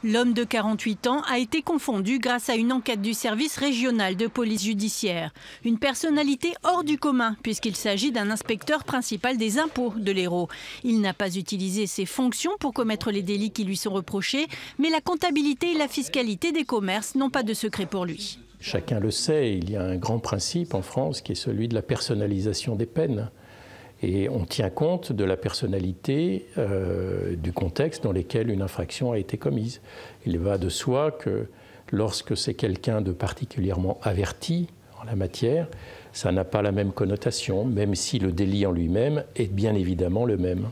L'homme de 48 ans a été confondu grâce à une enquête du service régional de police judiciaire. Une personnalité hors du commun puisqu'il s'agit d'un inspecteur principal des impôts de l'Hérault. Il n'a pas utilisé ses fonctions pour commettre les délits qui lui sont reprochés, mais la comptabilité et la fiscalité des commerces n'ont pas de secret pour lui. Chacun le sait, il y a un grand principe en France qui est celui de la personnalisation des peines. Et on tient compte de la personnalité, du contexte dans lequel une infraction a été commise. Il va de soi que lorsque c'est quelqu'un de particulièrement averti en la matière, ça n'a pas la même connotation, même si le délit en lui-même est bien évidemment le même.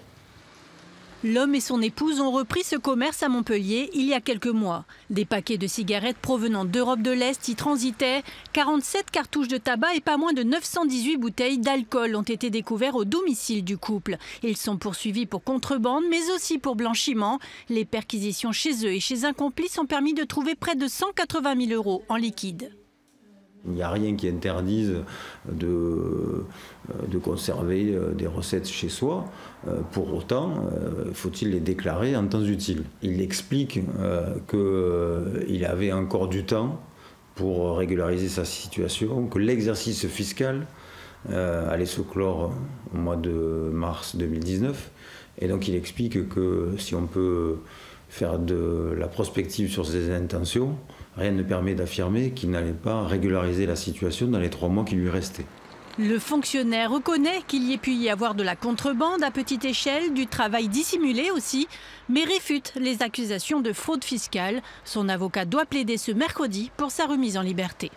L'homme et son épouse ont repris ce commerce à Montpellier il y a quelques mois. Des paquets de cigarettes provenant d'Europe de l'Est y transitaient. 47 cartouches de tabac et pas moins de 918 bouteilles d'alcool ont été découverts au domicile du couple. Ils sont poursuivis pour contrebande, mais aussi pour blanchiment. Les perquisitions chez eux et chez un complice ont permis de trouver près de 180 000 € en liquide. Il n'y a rien qui interdise de conserver des recettes chez soi. Pour autant, faut-il les déclarer en temps utile. Il explique qu'il avait encore du temps pour régulariser sa situation, que l'exercice fiscal allait se clore au mois de mars 2019. Et donc il explique que si on peut faire de la prospective sur ses intentions, rien ne permet d'affirmer qu'il n'allait pas régulariser la situation dans les 3 mois qui lui restaient. Le fonctionnaire reconnaît qu'il y ait pu y avoir de la contrebande à petite échelle, du travail dissimulé aussi, mais réfute les accusations de fraude fiscale. Son avocat doit plaider ce mercredi pour sa remise en liberté.